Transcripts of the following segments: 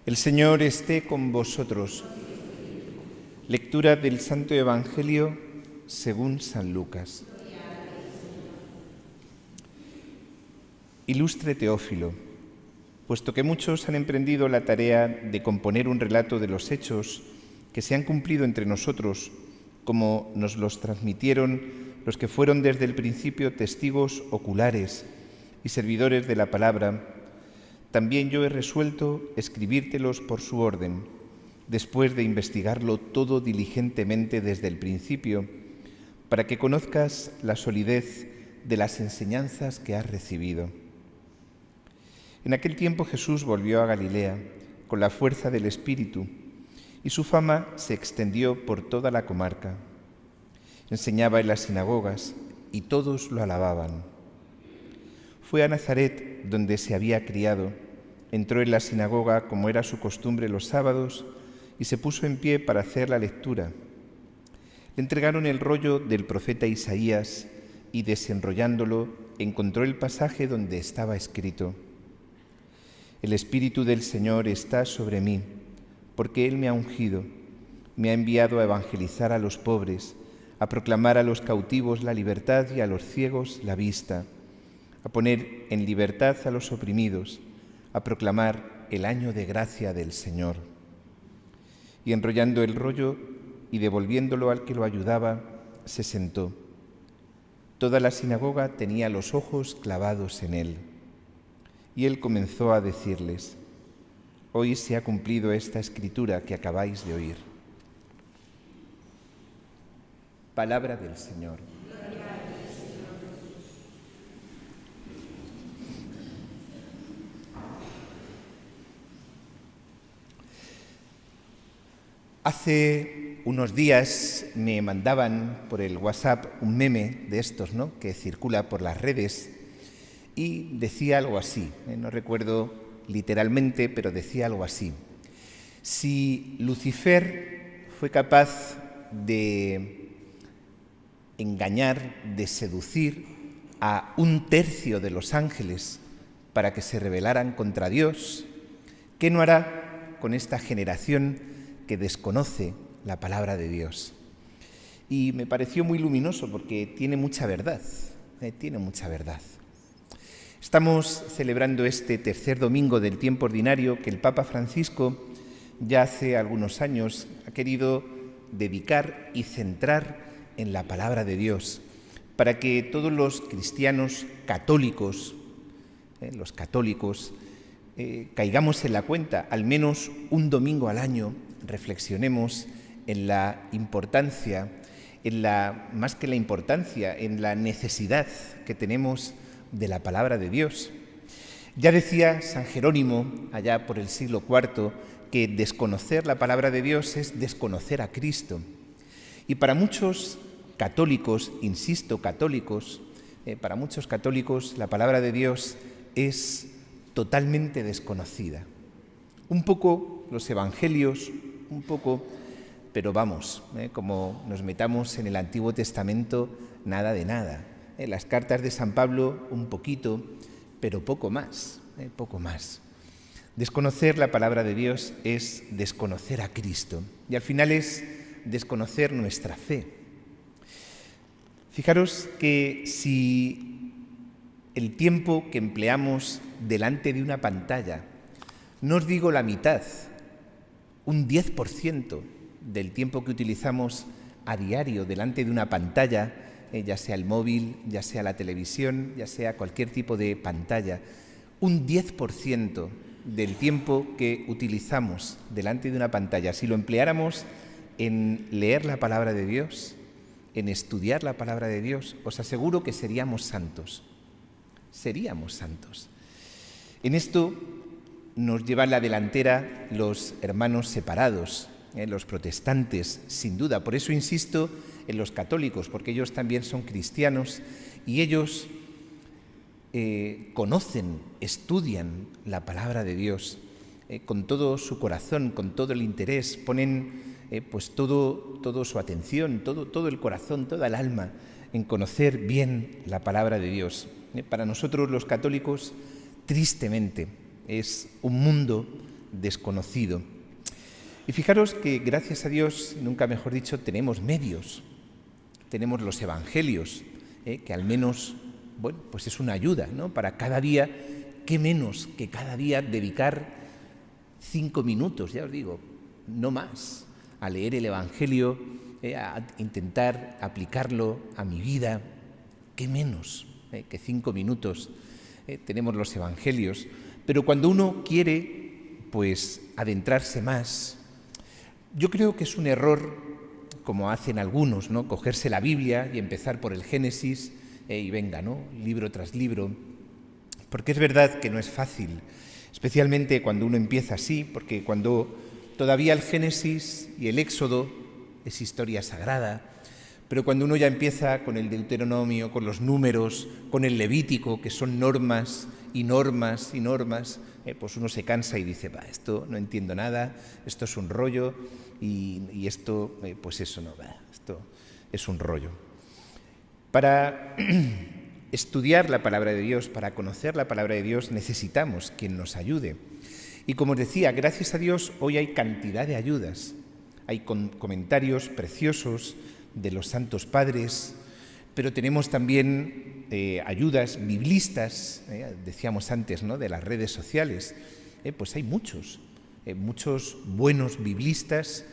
El Señor esté con vosotros. Lectura del Santo Evangelio según San Lucas. Ilustre Teófilo, puesto que muchos han emprendido la tarea de componer un relato de los hechos que se han cumplido entre nosotros, como nos los transmitieron los que fueron desde el principio testigos oculares y servidores de la palabra, también yo he resuelto escribírtelos por su orden, después de investigarlo todo diligentemente desde el principio, para que conozcas la solidez de las enseñanzas que has recibido. En aquel tiempo Jesús volvió a Galilea con la fuerza del Espíritu, y su fama se extendió por toda la comarca. Enseñaba en las sinagogas y todos lo alababan. Fue a Nazaret, donde se había criado, entró en la sinagoga como era su costumbre los sábados y se puso en pie para hacer la lectura. Le entregaron el rollo del profeta Isaías y desenrollándolo encontró el pasaje donde estaba escrito: El Espíritu del Señor está sobre mí, porque Él me ha ungido, me ha enviado a evangelizar a los pobres, a proclamar a los cautivos la libertad y a los ciegos la vista, a poner en libertad a los oprimidos, a proclamar el año de gracia del Señor. Y enrollando el rollo y devolviéndolo al que lo ayudaba, se sentó. Toda la sinagoga tenía los ojos clavados en él. Y él comenzó a decirles: Hoy se ha cumplido esta escritura que acabáis de oír. Palabra del Señor. Hace unos días me mandaban por el WhatsApp un meme de estos, ¿no?, que circula por las redes y decía algo así, no recuerdo literalmente, pero decía algo así: si Lucifer fue capaz de engañar, de seducir a 1/3 de los ángeles para que se rebelaran contra Dios, ¿qué no hará con esta generación que desconoce la palabra de Dios? Y me pareció muy luminoso porque tiene mucha verdad, tiene mucha verdad. Estamos celebrando este tercer domingo del tiempo ordinario que el Papa Francisco ya hace algunos años ha querido dedicar y centrar en la palabra de Dios, para que todos los cristianos católicos, caigamos en la cuenta, al menos un domingo al año, reflexionemos en la importancia, más que la importancia, en la necesidad que tenemos de la palabra de Dios. Ya decía San Jerónimo, allá por el siglo IV, que desconocer la palabra de Dios es desconocer a Cristo. Y para muchos católicos, insisto, católicos, para muchos católicos la palabra de Dios es totalmente desconocida. Un poco los evangelios, un poco, pero vamos, como nos metamos en el Antiguo Testamento, nada de nada. Las cartas de San Pablo, un poquito, pero poco más, poco más. Desconocer la palabra de Dios es desconocer a Cristo y al final es desconocer nuestra fe. Fijaros que si el tiempo que empleamos delante de una pantalla, no os digo la mitad, un 10% del tiempo que utilizamos a diario delante de una pantalla, ya sea el móvil, ya sea la televisión, ya sea cualquier tipo de pantalla, un 10% del tiempo que utilizamos delante de una pantalla, si lo empleáramos en leer la palabra de Dios, en estudiar la palabra de Dios, os aseguro que seríamos santos. Seríamos santos. En esto nos llevan la delantera los hermanos separados, los protestantes, sin duda. Por eso insisto en los católicos, porque ellos también son cristianos y ellos conocen, estudian la palabra de Dios con todo su corazón, con todo el interés, ponen pues todo su atención, todo el corazón, toda el alma en conocer bien la palabra de Dios. Para nosotros los católicos, tristemente, es un mundo desconocido. Y fijaros que, gracias a Dios, nunca mejor dicho, tenemos medios. Tenemos los evangelios, que al menos, bueno, pues es una ayuda, ¿no? Para cada día, qué menos que cada día dedicar 5 minutos, ya os digo, no más, a leer el evangelio, a intentar aplicarlo a mi vida, qué menos que 5 minutos. Tenemos los evangelios, pero cuando uno quiere, pues, adentrarse más, yo creo que es un error, como hacen algunos, ¿no? Cogerse la Biblia y empezar por el Génesis y venga, ¿no? Libro tras libro, porque es verdad que no es fácil, especialmente cuando uno empieza así, porque cuando todavía el Génesis y el Éxodo es historia sagrada, pero cuando uno ya empieza con el Deuteronomio, con los Números, con el Levítico, que son normas y normas y normas, pues uno se cansa y dice, esto no entiendo nada, esto es un rollo y esto, pues eso no va, esto es un rollo. Para estudiar la palabra de Dios, para conocer la palabra de Dios, necesitamos quien nos ayude. Y como os decía, gracias a Dios hoy hay cantidad de ayudas, hay comentarios preciosos de los santos padres, pero tenemos también ayudas biblistas, decíamos antes, ¿no?, de las redes sociales. Pues hay muchos buenos biblistas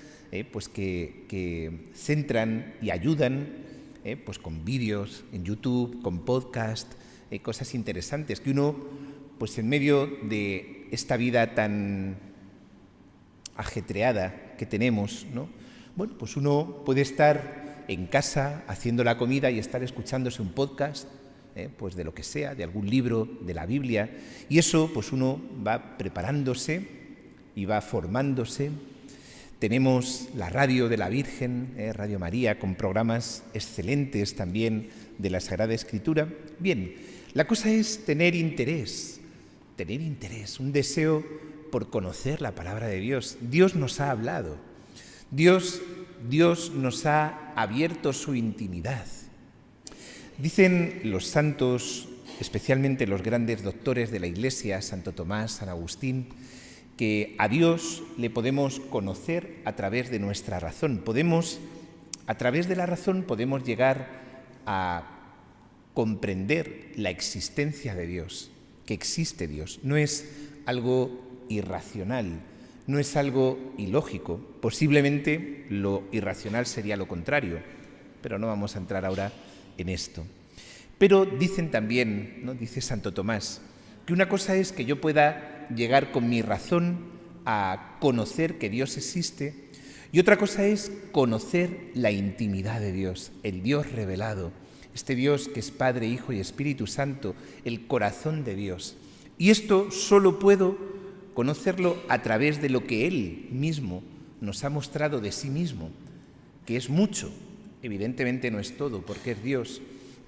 pues que centran y ayudan pues con vídeos en YouTube, con podcast, cosas interesantes que uno, pues en medio de esta vida tan ajetreada que tenemos, ¿no? Bueno, pues uno puede estar en casa haciendo la comida y estar escuchándose un podcast, pues de lo que sea, de algún libro, de la Biblia, y eso pues uno va preparándose y va formándose. Tenemos la radio de la Virgen, Radio María, con programas excelentes también de la Sagrada Escritura. Bien, la cosa es tener interés, un deseo por conocer la palabra de Dios. Dios nos ha hablado, Dios nos ha abierto su intimidad. Dicen los santos, especialmente los grandes doctores de la Iglesia, Santo Tomás, San Agustín, que a Dios le podemos conocer a través de nuestra razón. A través de la razón podemos llegar a comprender la existencia de Dios, que existe Dios. No es algo irracional, no es algo ilógico. Posiblemente lo irracional sería lo contrario, pero no vamos a entrar ahora en esto. Pero dicen también, ¿no?, dice Santo Tomás, que una cosa es que yo pueda llegar con mi razón a conocer que Dios existe y otra cosa es conocer la intimidad de Dios, el Dios revelado, este Dios que es Padre, Hijo y Espíritu Santo, el corazón de Dios. Y esto solo puedo conocerlo a través de lo que Él mismo nos ha mostrado de sí mismo, que es mucho, evidentemente no es todo porque es Dios,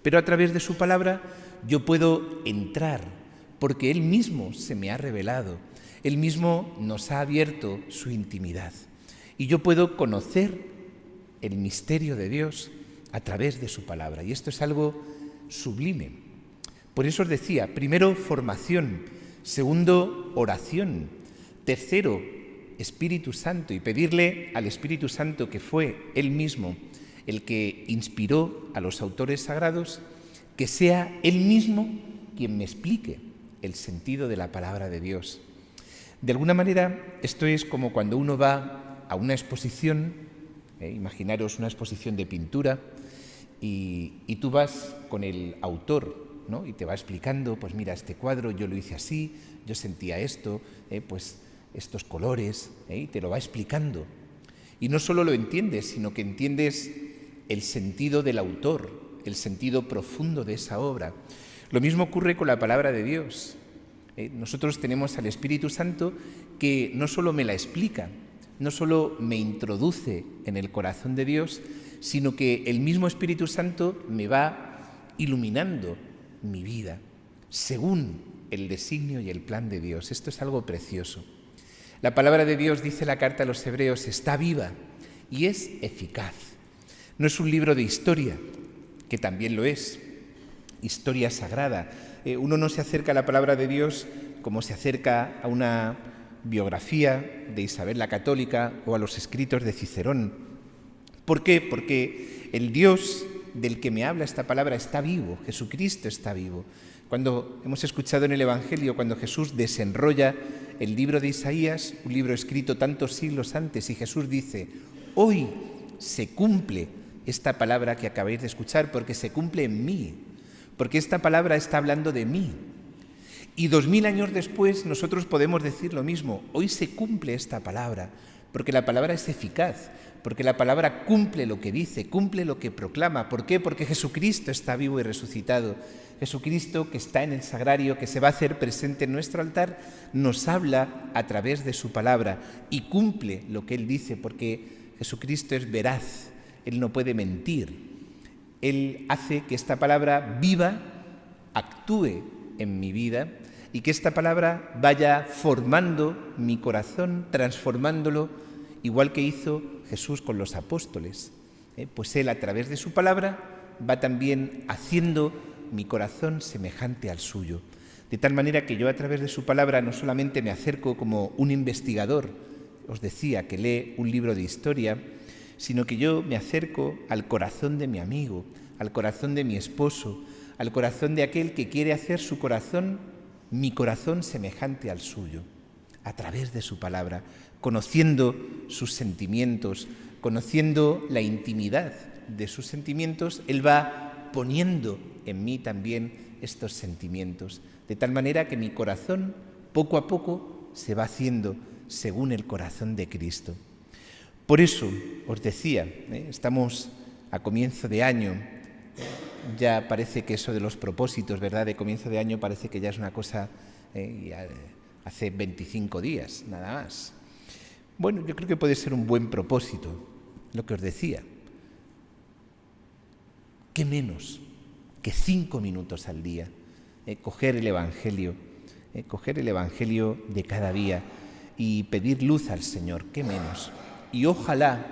pero a través de su palabra yo puedo entrar porque Él mismo se me ha revelado, Él mismo nos ha abierto su intimidad. Y yo puedo conocer el misterio de Dios a través de su palabra. Y esto es algo sublime. Por eso os decía, primero, formación, segundo, oración, tercero, Espíritu Santo, y pedirle al Espíritu Santo, que fue Él mismo el que inspiró a los autores sagrados, que sea Él mismo quien me explique el sentido de la palabra de Dios. De alguna manera, esto es como cuando uno va a una exposición, imaginaros una exposición de pintura, y tú vas con el autor, ¿no?, y te va explicando, pues mira, este cuadro yo lo hice así, yo sentía esto, pues estos colores, y te lo va explicando. Y no solo lo entiendes, sino que entiendes el sentido del autor, el sentido profundo de esa obra. Lo mismo ocurre con la palabra de Dios. Nosotros tenemos al Espíritu Santo que no solo me la explica, no solo me introduce en el corazón de Dios, sino que el mismo Espíritu Santo me va iluminando mi vida según el designio y el plan de Dios. Esto es algo precioso. La palabra de Dios, dice la carta a los Hebreos, está viva y es eficaz. No es un libro de historia, que también lo es, historia sagrada. Uno no se acerca a la palabra de Dios como se acerca a una biografía de Isabel la Católica o a los escritos de Cicerón. ¿Por qué? Porque el Dios del que me habla esta palabra está vivo, Jesucristo está vivo. Cuando hemos escuchado en el Evangelio, cuando Jesús desenrolla el libro de Isaías, un libro escrito tantos siglos antes, y Jesús dice: hoy se cumple esta palabra que acabáis de escuchar, porque se cumple en mí, porque esta palabra está hablando de mí. Y 2000 años después nosotros podemos decir lo mismo: hoy se cumple esta palabra, porque la palabra es eficaz, porque la palabra cumple lo que dice, cumple lo que proclama. ¿Por qué? Porque Jesucristo está vivo y resucitado. Jesucristo, que está en el sagrario, que se va a hacer presente en nuestro altar, nos habla a través de su palabra y cumple lo que Él dice, porque Jesucristo es veraz, Él no puede mentir. Él hace que esta palabra viva, actúe en mi vida y que esta palabra vaya formando mi corazón, transformándolo, igual que hizo Jesús con los apóstoles. Pues Él, a través de su palabra, va también haciendo mi corazón semejante al suyo. De tal manera que yo, a través de su palabra, no solamente me acerco como un investigador, os decía, que lee un libro de historia, sino que yo me acerco al corazón de mi amigo, al corazón de mi esposo, al corazón de aquel que quiere hacer su corazón, mi corazón, semejante al suyo, a través de su palabra, conociendo sus sentimientos, conociendo la intimidad de sus sentimientos. Él va poniendo en mí también estos sentimientos, de tal manera que mi corazón poco a poco se va haciendo según el corazón de Cristo. Por eso os decía, estamos a comienzo de año, ya parece que eso de los propósitos, ¿verdad?, de comienzo de año parece que ya es una cosa hace 25 días, nada más. Bueno, yo creo que puede ser un buen propósito, lo que os decía. ¿Qué menos que 5 minutos al día? Coger el Evangelio de cada día y pedir luz al Señor, ¿qué menos? Y ojalá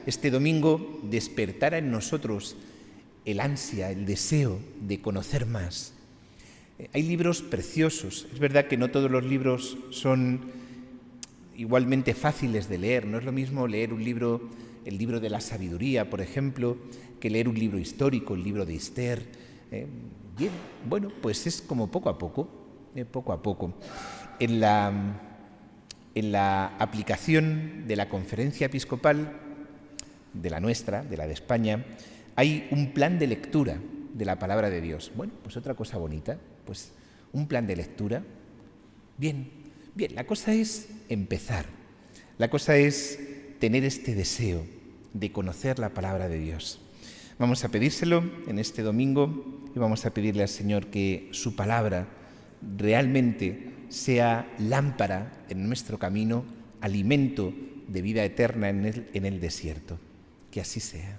este domingo despertara en nosotros el ansia, el deseo de conocer más. Hay libros preciosos. Es verdad que no todos los libros son igualmente fáciles de leer. No es lo mismo leer un libro, el libro de la sabiduría, por ejemplo, que leer un libro histórico, el libro de Esther. Bien, bueno, pues es como poco a poco. En la aplicación de la Conferencia Episcopal, de la nuestra, de la de España, hay un plan de lectura de la palabra de Dios. Bueno, pues otra cosa bonita, pues un plan de lectura. Bien, la cosa es empezar. La cosa es tener este deseo de conocer la palabra de Dios. Vamos a pedírselo en este domingo y vamos a pedirle al Señor que su palabra realmente sea lámpara en nuestro camino, alimento de vida eterna en el desierto. Que así sea.